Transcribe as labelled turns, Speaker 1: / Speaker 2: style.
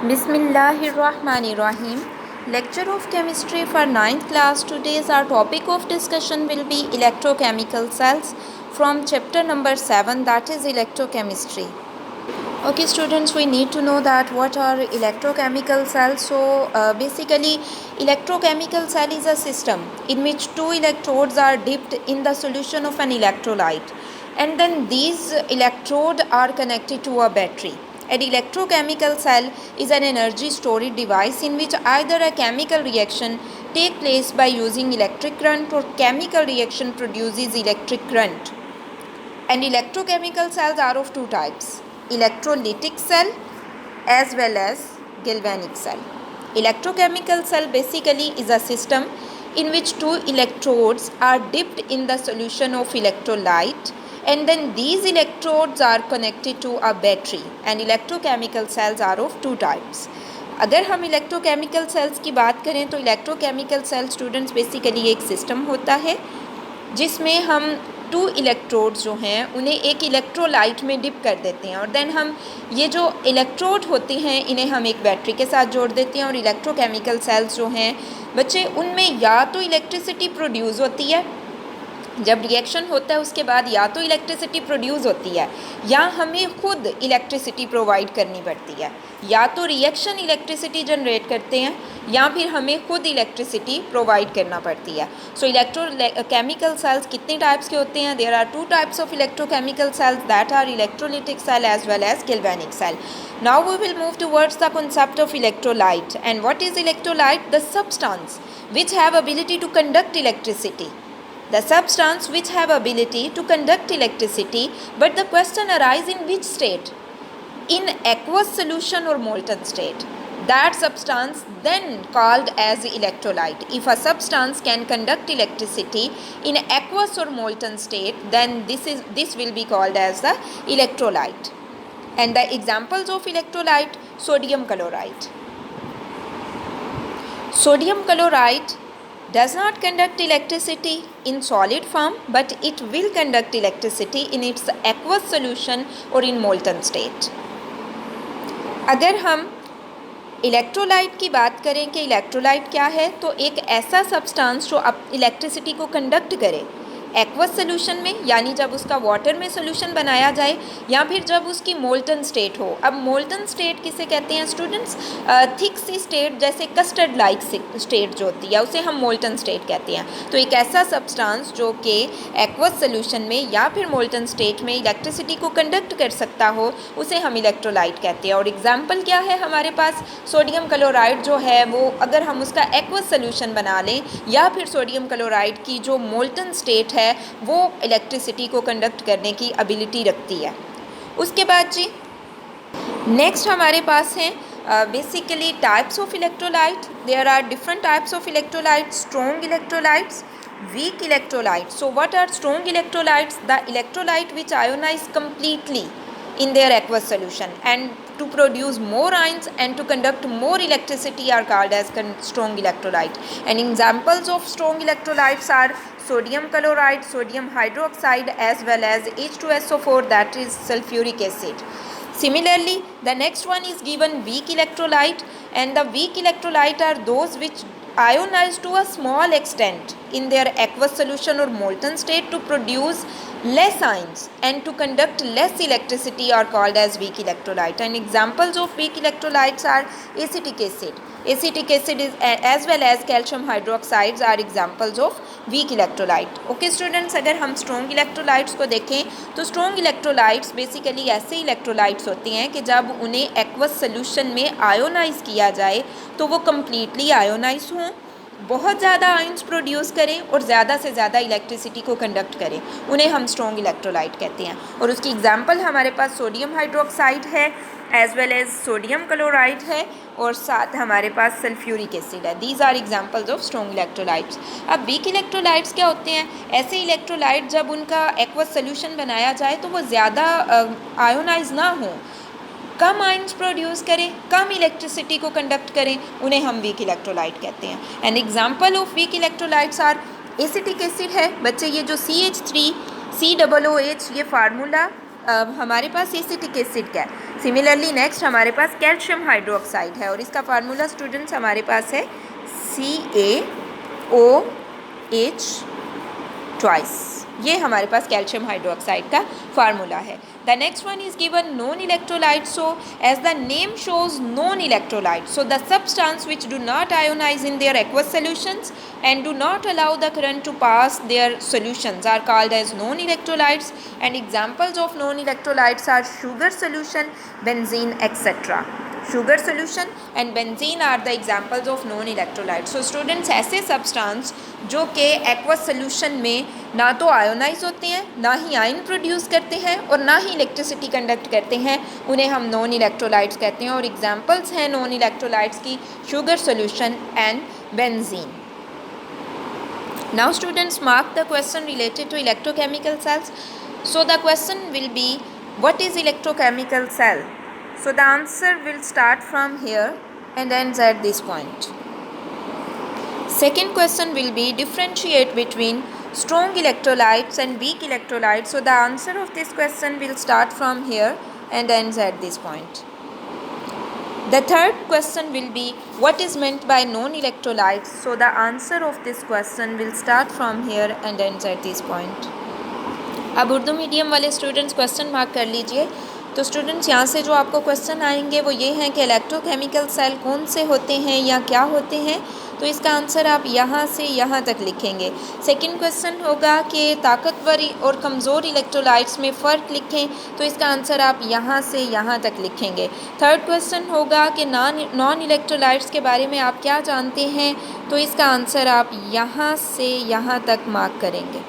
Speaker 1: Bismillahirrahmanirrahim. Lecture of chemistry for 9th class. Today's our topic of discussion will be electrochemical cells from chapter number 7, that is electrochemistry. Okay students, we need to know that what are electrochemical cells. So basically electrochemical cell is a system in which two electrodes are dipped in the solution of an electrolyte, and then these electrodes are connected to a battery. An electrochemical cell is an energy storage device in which either a chemical reaction takes place by using electric current or chemical reaction produces electric current. And electrochemical cells are of two types: electrolytic cell as well as galvanic cell. Electrochemical cell basically is a system in which two electrodes are dipped in the solution of electrolyte, and then these electrodes are connected to a battery. And electrochemical cells are of two types. अगर हम electrochemical cells की बात करें तो electrochemical cell students basically एक system होता है जिसमें हम टू इलेक्ट्रोड्स जो हैं उन्हें एक इलेक्ट्रोलाइट में डिप कर देते हैं, और देन हम ये जो इलेक्ट्रोड होते हैं इन्हें हम एक बैटरी के साथ जोड़ देते हैं. और इलेक्ट्रोकेमिकल सेल्स जो हैं बच्चे, उनमें या तो इलेक्ट्रिसिटी प्रोड्यूस होती है, जब रिएक्शन होता है उसके बाद या तो इलेक्ट्रिसिटी प्रोड्यूस होती है या हमें खुद इलेक्ट्रिसिटी प्रोवाइड करनी पड़ती है. या तो रिएक्शन इलेक्ट्रिसिटी जनरेट करते हैं या फिर हमें खुद इलेक्ट्रिसिटी प्रोवाइड करना पड़ती है. सो इलेक्ट्रोकेमिकल सेल्स कितने टाइप्स के होते हैं? There are two types of electrochemical cells, that are electrolytic cell as well as galvanic cell. Now we will move towards the concept of electrolyte. And what is electrolyte? The substance which have ability to conduct electricity. The substance which have ability to conduct electricity, but the question arises in which state? In aqueous solution or molten state. That substance then called as electrolyte. If a substance can conduct electricity in aqueous or molten state, then this will be called as the electrolyte. And the examples of electrolyte: sodium chloride. Sodium chloride does not conduct electricity in solid form, but it will conduct electricity in its aqueous solution or in molten state. अगर हम electrolyte की बात करें कि electrolyte क्या है, तो एक ऐसा सब्सटेंस जो अब इलेक्ट्रिसिटी को कंडक्ट करे एक्वस सोल्यूशन में, यानी जब उसका वाटर में सोल्यूशन बनाया जाए या फिर जब उसकी मोल्टन स्टेट हो. अब मोल्टन स्टेट किसे कहते हैं स्टूडेंट्स? थिक सी स्टेट, जैसे कस्टर्ड लाइक स्टेट जो होती है उसे हम मोल्टन स्टेट कहते हैं. तो एक ऐसा सब्सटेंस जो कि एक्वस सोल्यूशन में या फिर मोल्टन स्टेट में इलेक्ट्रिसिटी को कंडक्ट कर सकता हो उसे हम इलेक्ट्रोलाइट कहते हैं. और एग्जाम्पल क्या है हमारे पास? सोडियम क्लोराइड जो है वो अगर हम उसका एक्वस सोल्यूशन बना लें या फिर सोडियम क्लोराइड की जो मोल्टन स्टेट है वो इलेक्ट्रिसिटी को कंडक्ट करने की एबिलिटी रखती है. उसके बाद जी नेक्स्ट हमारे पास हैं basically types of electrolyte. There are different types of electrolyte: strong electrolytes, weak electrolytes. So what are strong electrolytes? The electrolyte which ionize completely in their aqueous solution and to produce more ions and to conduct more electricity are called as strong electrolyte. And examples of strong electrolytes are sodium chloride, sodium hydroxide, as well as H2SO4, that is sulfuric acid. Similarly, the next one is given weak electrolyte, and the weak electrolyte are those which ionize to a small extent in their aqueous solution or molten state to produce less ions and to conduct less electricity are called as weak electrolyte. And examples of weak electrolytes are acetic acid. Acetic acid is as well as calcium hydroxides are examples of weak electrolyte. Okay students, अगर हम strong electrolytes को देखें तो strong electrolytes basically ऐसे electrolytes होते हैं कि जब उन्हें aqueous solution में ionize किया जाए तो वो completely ionize हों, बहुत ज़्यादा आयंस प्रोड्यूस करें और ज़्यादा से ज़्यादा इलेक्ट्रिसिटी को कंडक्ट करें, उन्हें हम स्ट्रॉन्ग इलेक्ट्रोलाइट कहते हैं. और उसकी एग्जांपल हमारे पास सोडियम हाइड्रोक्साइड है as well as sodium chloride है और साथ हमारे पास सल्फ्यूरिक एसिड है. These are examples of strong electrolytes. अब वीक इलेक्ट्रोलाइट्स क्या होते हैं? ऐसे इलेक्ट्रोलाइट जब उनका एक्वस सोल्यूशन बनाया जाए तो वो ज़्यादा आयोनाइज ना हो, कम आयंस प्रोड्यूस करें, कम इलेक्ट्रिसिटी को कंडक्ट करें, उन्हें हम वीक इलेक्ट्रोलाइट कहते हैं. And example of weak electrolytes are acetic acid है. बच्चे ये जो CH3COOH ये फार्मूला हमारे पास एसिटिक एसिड का है. सिमिलरली नेक्स्ट हमारे पास कैल्शियम हाइड्रोक्साइड है और इसका फार्मूला स्टूडेंट्स हमारे पास है CaOH ट्वाइस। ये हमारे पास कैल्शियम हाइड्रोक्साइड का फार्मूला है। The next one is given non electrolyte, so as the name shows non electrolyte, so the substance which do not ionize in their aqueous solutions and do not allow the current to pass their solutions are called as non-electrolytes, and examples of non-electrolytes are sugar solution, benzene, etc. Sugar solution and benzene are the examples of non-electrolytes. So students, ऐसे substance जो कि aqueous solution में ना तो ionise होते हैं, ना ही ion produce करते हैं और ना ही इलेक्ट्रिसिटी कंडक्ट करते हैं, उन्हें हम नॉन इलेक्ट्रोलाइट्स कहते हैं। और एग्जांपल्स हैं नॉन इलेक्ट्रोलाइट्स की sugar solution and benzene. Now students, mark the question related to electrochemical cells. So the question will be, what is electrochemical cell? So the answer will start from here and ends at this point. Second question will be, differentiate between strong electrolytes and weak electrolytes. So the answer of this question will start from here and ends at this point. The third question will be, what is meant by non-electrolytes? So the answer of this question will start from here and ends at this point. अब Urdu medium वाले students question mark कर लीजिए। तो students, यहाँ से जो आपको question आएंगे वो ये हैं कि इलेक्ट्रोकेमिकल सेल कौन से होते हैं या क्या होते हैं। तो इसका आंसर आप यहाँ से यहाँ तक लिखेंगे। सेकंड क्वेश्चन होगा कि ताकतवर और कमज़ोर इलेक्ट्रोलाइट्स में फ़र्क लिखें। तो इसका आंसर आप यहाँ से यहाँ तक लिखेंगे। थर्ड क्वेश्चन होगा कि नॉन इलेक्ट्रोलाइट्स के बारे में आप क्या जानते हैं। तो इसका आंसर आप यहाँ से यहाँ तक मार्क करेंगे।